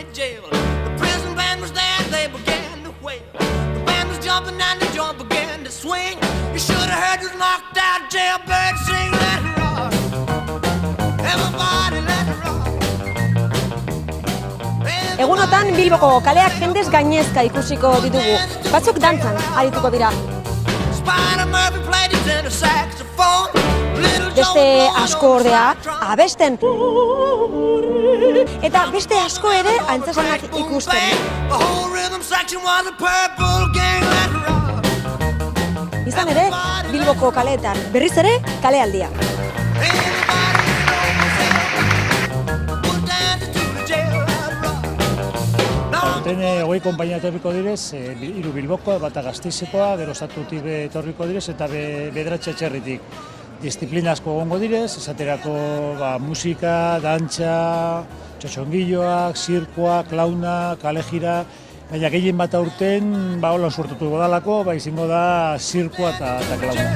county jail. The prison band was there, they began to wail. The band was jumping and the joint began to swing. You should have heard this knocked out jailbird sing. Let it rock, everybody let it rock. Egunotan Bilboko kaleak jendez gainezka ikusiko ditugu. Batzuk dantzan arituko dira. Beste asko ordea abesten. Eta beste asko ere antzesanak ikusten. Izan ere, Bilboko kaleetan berriz ere kalealdia. Hogei konpainia etorriko direz, hiru Bilbokoa, bata Gasteizekoa, gero Satutik etorriko direz eta bederatzi Txerritik. Disiplina asko egongo direz, esaterako musika, dantza, txotxongilloak, zirkoa, klauna, kalejira, baina gehien bat aurten hola sortutu godalako, izango da zirkoa eta klauna.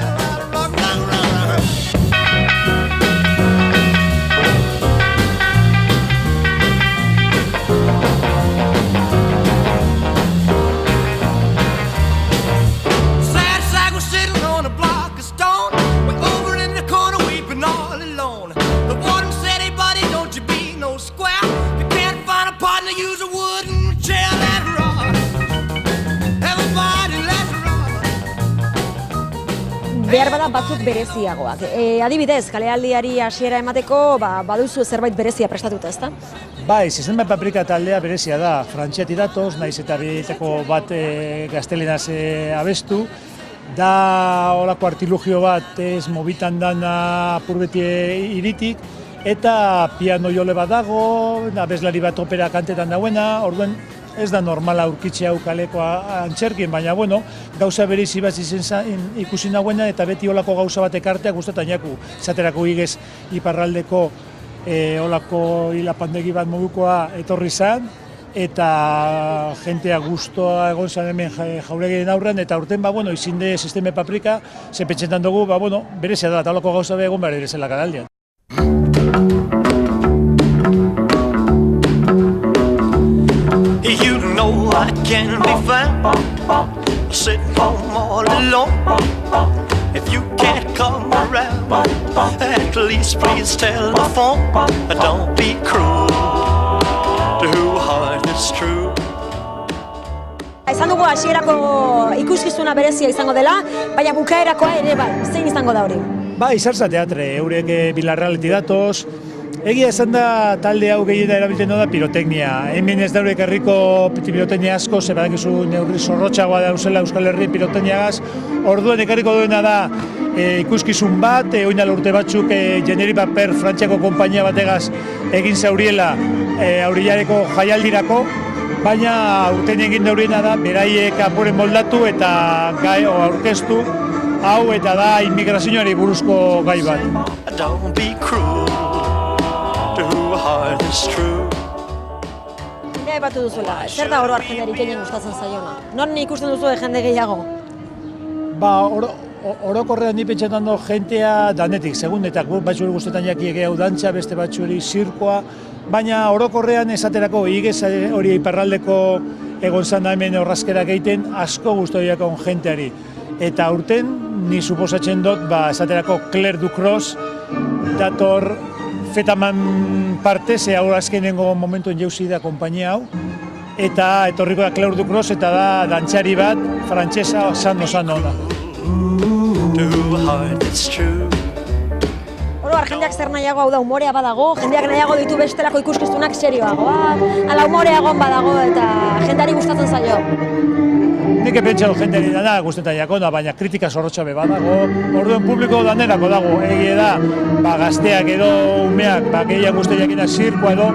Behar bada batzuk bereziagoak. Adibidez, kalealdiari hasiera emateko baduzu zerbait berezia prestatuta, ezta? Bai, Sistema Paprika taldea berezia da. Frantziatik datoz, naiz eta bietako bat gaztelenaz abestu. Da holako artilugio bat ez mobitan dana apurbeti iritik, eta piano jole bat dago, abeslari bat opera kantetan dauena, orduen ez da normala aurkitzea hau kaleko antxerkin, baina gauza berezi bat ikusi nagoena eta beti holako gauza bat ekartea gustatzen jaku. Zaterako igez iparraldeko holako hilapandegi bat modukoa etorri zen, eta jentea gustoa egon zen hemen jauregien aurren, eta urten izinde Sistema Paprika, ze pentsetan dugu, berezia da, eta holako gauza egon behar ere zela kalealdian. You know I can be found sitting home all alone. If you can't come around, at least please tell the phone. Don't be cruel to who heart is true. Izan dugu hasierako ikuskizuna berezia izango dela, baina bukaerakoa ere bai, zein izango da hori? Bai, Zarza Teatre, eurek Bilarrealeti datoz. Egia esan da talde hau gehiena erabiltzen da piroteknia. Hemen ez daurek herriko piroteknia asko, ze badakizu neurri zorrotxagoa dauzela Euskal Herri pirotekniagaz. Orduan ekarriko duena da ikuskizun bat, oinal urte batzuk Generi Paper Frantziako konpainia bategaz egin zauriela aurilareko jaialdirako, baina urten egin dauriena da beraiek apuren moldatu eta gai aurkeztu hau eta da immigrazioari buruzko gai bat. Nire batu duzuela, zer da oro jendeari gehien gustatzen zaiona? Non ikusten duzu jende gehiago? Orokorrean ni pentsatzen dut jentea danetik, segundetak batzueri gustetan jaki hau dantza, beste batzueri zirkoa, baina orokorrean esaterako igez hori iparraldeko egon zan da hemen orrazkerak egiten asko gustoiakon jenteari. Eta urten, ni suposatzen dut, esaterako Claire Ducros dator Fetaman parte, ze hau azkenengo momentuen jauzi da konpainia hau, eta etorriko da Claire Ducros eta da dantzari bat, frantsesa sano da. Oroar, jendeak zer nahiago hau da umorea badago, jendeak nahiago ditu bestelako ikuskizunak serioagoak, ala umoreagon badago eta jendeari gustatzen zaio. Nik pentsa dut jendeari dana gustetan jakona, baina kritika zorrotxa be badago, orduen publiko danerako dago, egie da, gazteak edo umeak, gehiago guzti jakina zirkoa edo,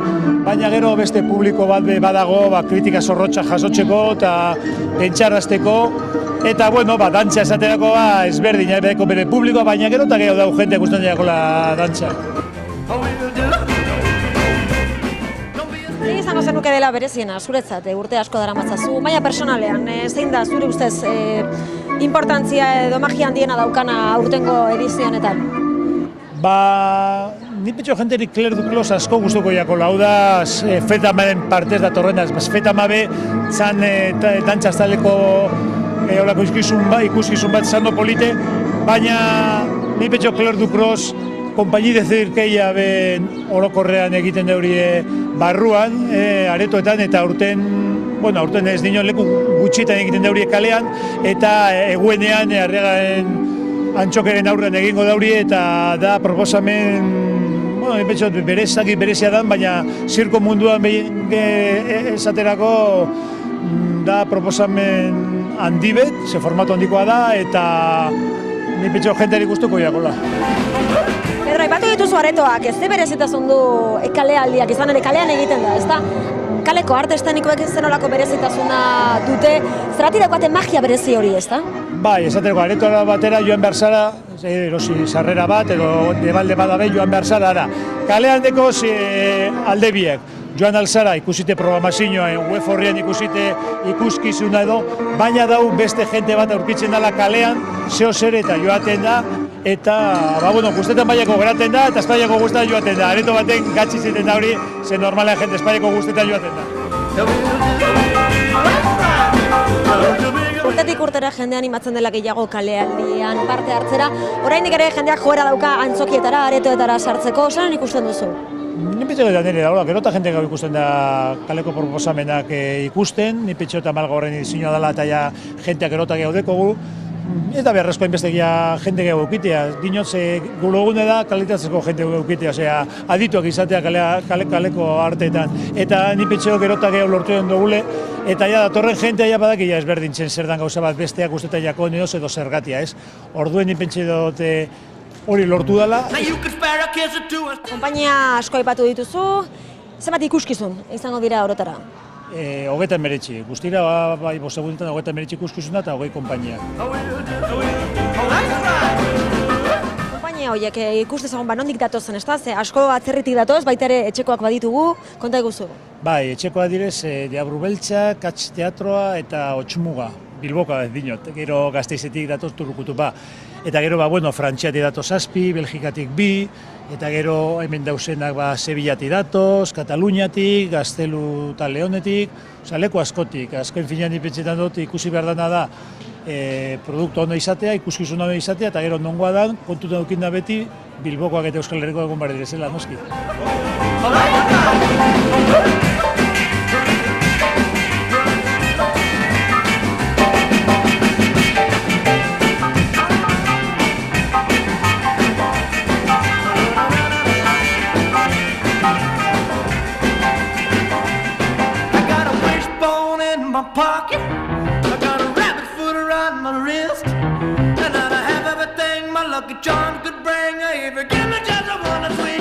baina gero beste publiko bat be badago, kritika zorrotxa jasotzeko eta pentsarazteko, eta dantza esaterako ezberdin, bere publikoa, baina gero eta gehiago dago jendeak gustetan jakola dantza. Izango zenuke dela bereziena, zuretzat, urte asko daramatzazu, maila personalean, zein da zure ustez importantzia edo magia handiena daukana aurtengo edizio honetan? Ni petxo jenterik Claire Duclos asko gustuko jako, hau da Fetamaren partez datorrena, Fetamabe zan dantxastaleko olako ikuskizun bat zando polite, baina ni petxo Claire Duclos konpaini de zirkeia ben orokorrean egiten daurie barruan, aretoetan, eta aurten ez dinon leku gutxitan egiten daurie kalean, eta eguenean Arriagaren antxokeren aurrean egingo daurie, eta da proposamen, berezia dan, baina zirko munduan esaterako da proposamen handibet, ze formatu handikoa da, eta ni petxo jenteari gustuko jakola. Pedro, aipatu dituzu aretoak, ez berezitasun du kalealdiak, izan ere kalean egiten da, ezta? Kaleko arte estenikoek zenolako berezitasuna dute, zergatik daukaten magia berezi hori, ezta? Bai, esateko aretoa batera joan behar zara, erosi sarrera bat, edo debalde badabe joan behar zara, ara. Kalean dekoz alde biek, joan alzara ikusite programazioa, web horrian ikusite ikuskizuna edo, baina dau beste jente bat aurkitzen dela kalean, zeo zer eta joaten da, eta, guztetan baiako geraten da, eta Espainiako guztetan joaten da. Areto baten gatsi ziten da hori, ze normalean jente Espainiako guztetan joaten da. Urtetik urtera jende animatzen dela gehiago kalealdian parte hartzera, oraindik ere jendeak joera dauka antzokietara, aretoetara sartzeko, zelan ikusten duzu? Ni petxo eta nire da, gerota jente gau ikusten da kaleko proposamenak ikusten, ni petxo eta malga horren zinua dela eta ja jenteak gerota gehiago dekogu. Ez da beharrezko hainbestegia jente gehiago eukitea, dinot gulogune da kalitatzeko jente gehiago eukitea, osea, adituak izatea kaleko arteetan. Eta ni petxo gerota gehiago lortu den dugule, eta ja datorren jentea ja badakia ezberdintzen zer dan gauza bat besteak ustetan jako neoz edo zergatia, ez? Orduen ni pentsa dut hori lortu dela. Konpainia asko aipatu dituzu, zenbat ikuskizun izango dira orotara? 39, guztira, bai, bostegunetan 39 ikuskizuna eta 20 konpainia. Konpainia horiek ikustezagun nondik datozen, ez da? Ze asko atzerritik datoz, baita ere etxekoak baditugu, konta eguzu? Bai, etxekoa direz, Diabru Beltza, Katz Teatroa eta Otsmuga, Bilboka ez dinot, gero Gasteizetik datoz Turrukutupa. Eta gero, Frantziatik datoz 7, Belgikatik 2, eta gero hemen dauzenak Sevillatik datoz, Kataluniatik, Gaztelu eta Leonetik, leku askotik. Azken finean ipentsetan dut ikusi behar dana da produktu ondo izatea, ikuskizun ondo izatea, eta gero nongoa da, kontuta dukin da beti, Bilbokoak eta Euskal Herriko egon behar direzela, noski. Pocket, I got a rabbit foot around my wrist, and I have everything my lucky charms could bring. If you give me just a one swing.